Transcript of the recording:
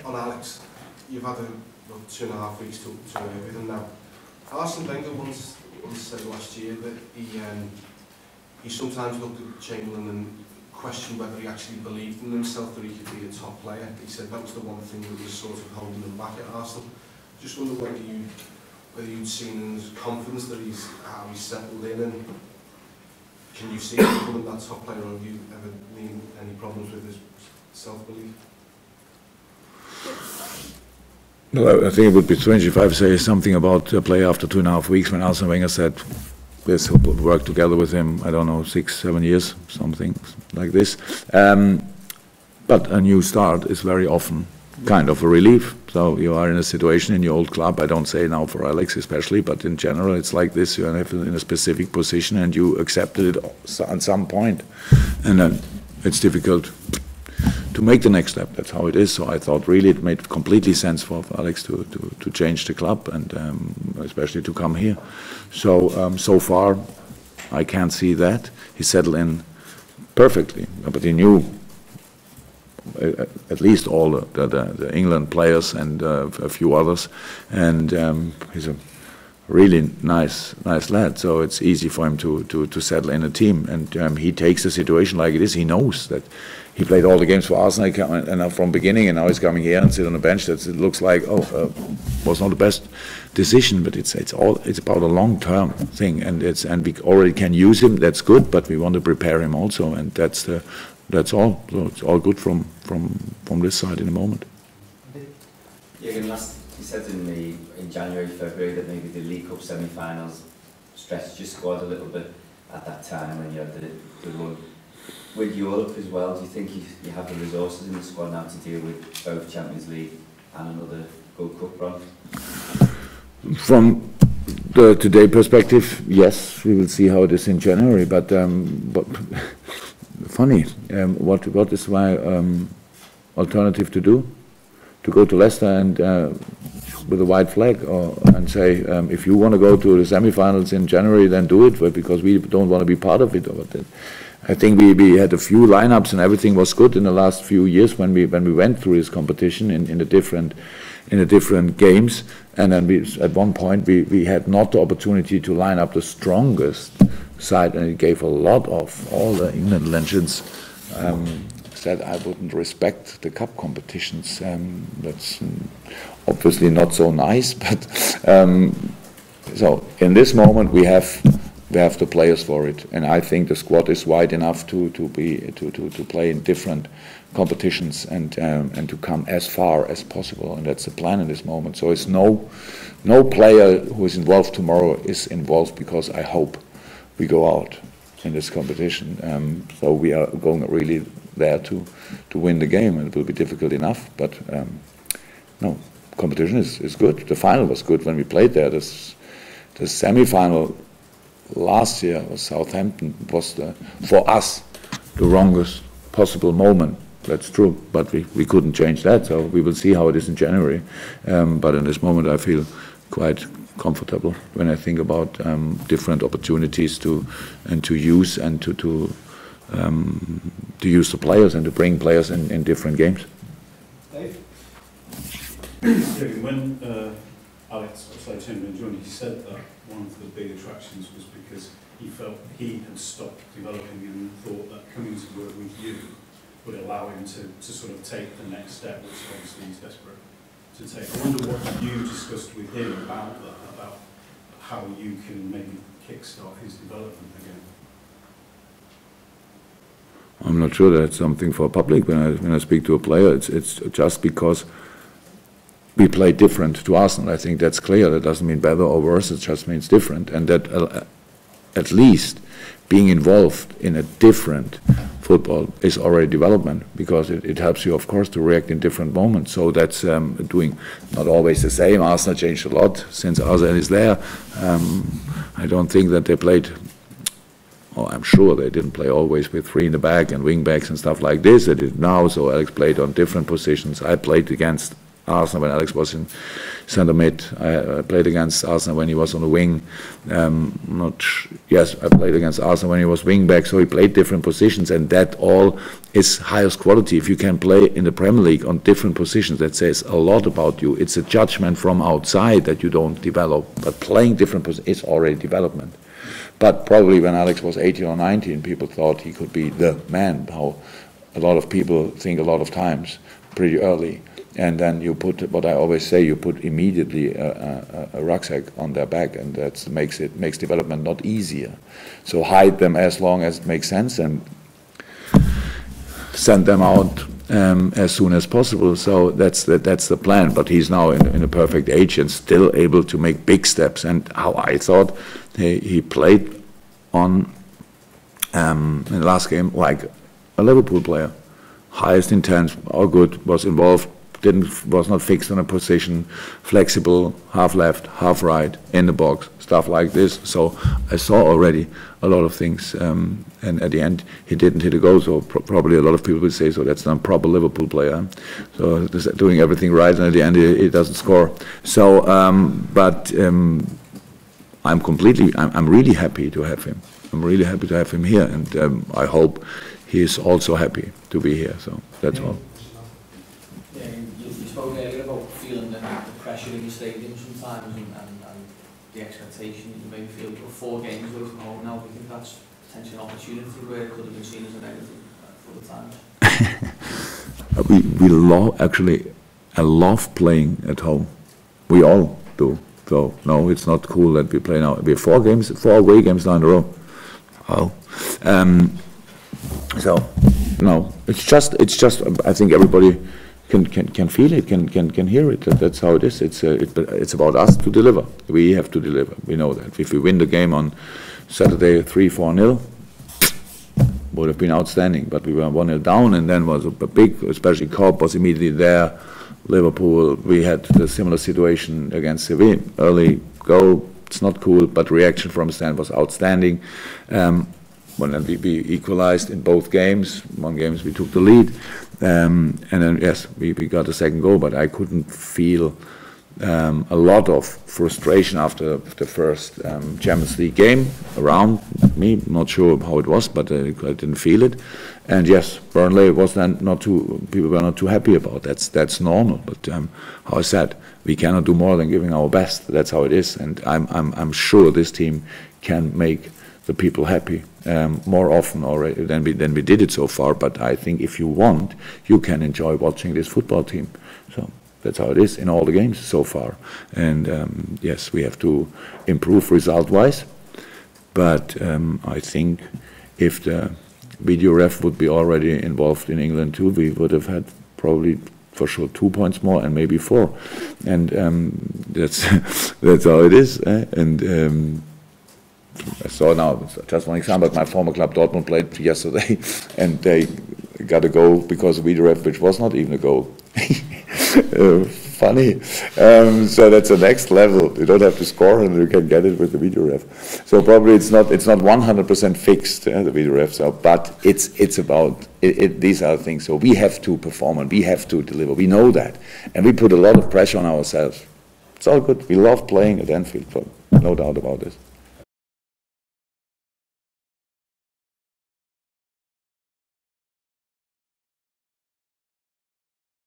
on Alex, you've had 2.5 weeks to work with him now. Arsene Wenger once said last year that he sometimes looked at Chamberlain and questioned whether he actually believed in himself that he could be a top player. He said that was the one thing that was sort of holding him back at Arsenal. Just wonder whether you'd seen in his confidence that how he's settled in, and can you see him becoming that top player, or have you ever had any problems with his self-belief? Well, I think it would be strange if I say something about a player after 2.5 weeks when Arsene Wenger said this would work together with him, I don't know, 6-7 years, something like this. But a new start is very often kind of a relief. So you are in a situation in your old club, I don't say now for Alex especially, but in general it's like this, you are in a specific position and you accepted it at some point. And then it's difficult to make the next step. That's how it is. So I thought really it made completely sense for Alex to change the club, and especially to come here. So so far I can't see that. He settled in perfectly, but he knew at least all the England players and a few others, and he's a really nice lad, so it's easy for him to settle in a team, and he takes the situation like it is. He knows that he played all the games for Arsenal and from beginning, and now he's coming here and sit on the bench. It looks like was not the best decision, but it's about a long-term thing, and we already can use him. That's good, but we want to prepare him also, and that's all. So it's all good from this side in the moment. Jurgen, you said in January, February that maybe the League Cup semi-finals stretched your squad a little bit at that time when you had the run. With Europe as well, do you think you have the resources in the squad now to deal with both Champions League and another Gold Cup run? From the today perspective, yes, we will see how it is in January. But funny, what is my alternative to do? To go to Leicester and with a white flag, and say, if you want to go to the semi-finals in January, then do it, because we don't want to be part of it. I think we had a few lineups and everything was good in the last few years when we went through this competition in the different games, and then at one point we had not the opportunity to line up the strongest side, and it gave a lot of all the England legends said I wouldn't respect the cup competitions. That's obviously not so nice, but so in this moment we have the players for it, and I think the squad is wide enough to play in different competitions and to come as far as possible, and that's the plan in this moment. So it's no player who is involved tomorrow is involved because I hope we go out in this competition. So we are going really there to win the game, and it will be difficult enough. But no, competition is good. The final was good when we played there. The semi-final last year was Southampton was for us the wrongest possible moment. That's true, but we couldn't change that. So we will see how it is in January. But in this moment, I feel quite comfortable when I think about different opportunities to use and to use the players and to bring players in different games. Dave? When Alex Oxlade-Chamberlain joined, he said that one of the big attractions was because he felt he had stopped developing and thought that coming to work with you would allow him to sort of take the next step, which obviously he's desperate to take. I wonder what you discussed with him about that, about how you can maybe kickstart his development again. I'm not sure that's something for public. When I speak to a player, it's just because we play different to Arsenal. I think that's clear. That doesn't mean better or worse. It just means different, and that at least being involved in a different football is already development, because it helps you, of course, to react in different moments. So that's doing not always the same. Arsenal changed a lot since Arsenal is there. I don't think that they played. Oh, I'm sure they didn't play always with three in the back and wing backs and stuff like this. They did now. So Alex played on different positions. I played against Arsenal when Alex was in centre mid. I played against Arsenal when he was on the wing. Yes, I played against Arsenal when he was wing back. So he played different positions, and that all is highest quality. If you can play in the Premier League on different positions, that says a lot about you. It's a judgment from outside that you don't develop, but playing different positions is already development. But probably when Alex was 18 or 19, people thought he could be the man. How a lot of people think a lot of times pretty early. And then you put, what I always say, you put immediately a rucksack on their back, and that makes development not easier. So hide them as long as it makes sense, and send them out as soon as possible. So that's the plan. But he's now in a perfect age and still able to make big steps. And how I thought he played on in the last game like a Liverpool player, highest intent, all good, was involved. Was not fixed on a position, flexible, half left, half right, in the box, stuff like this. So I saw already a lot of things, and at the end he didn't hit a goal. So probably a lot of people would say, so that's not a proper Liverpool player. So doing everything right, and at the end he doesn't score. So, I'm really happy to have him. I'm really happy to have him here, and I hope he is also happy to be here. So that's all. You spoke earlier about feeling the pressure in the stadium sometimes and the expectation that you may feel. You've got 4 games away from home now. Do you think that's potentially an opportunity where it could have been seen as a negative for the times? I love playing at home. We all do. So no, it's not cool that we play now. We have 4 away games now in a row. Oh, so no, it's just. I think everybody can feel it, can hear it. That's how it is. It's about us to deliver. We have to deliver. We know that. If we win the game on Saturday 3-4-0, would have been outstanding. But we were 1-0 down, and then was a big, especially Klopp was immediately there. Liverpool, we had the similar situation against Sevilla. Early goal, it's not cool, but reaction from the stand was outstanding. When we equalized in both games. One game we took the lead, and then yes, we got a second goal, but I couldn't feel a lot of frustration after the first Champions League game around me. Not sure how it was, but I didn't feel it. And yes, Burnley was then people were not too happy about. That's normal. But how I said, we cannot do more than giving our best. That's how it is, and I'm sure this team can make the people happy more often already than we did it so far. But I think if you want, you can enjoy watching this football team. So that's how it is in all the games so far. And yes, we have to improve result-wise. But I think if the video ref would be already involved in England too, we would have had probably for sure 2 points more and maybe 4. And that's how it is. And I saw now, just one example, my former club Dortmund played yesterday, and they got a goal because of video ref, which was not even a goal. Funny. So that's the next level. You don't have to score, and you can get it with the video ref. So probably it's not 100% fixed, the video ref. So, but it's about these are things. So we have to perform and we have to deliver. We know that, and we put a lot of pressure on ourselves. It's all good. We love playing at Anfield, so no doubt about this.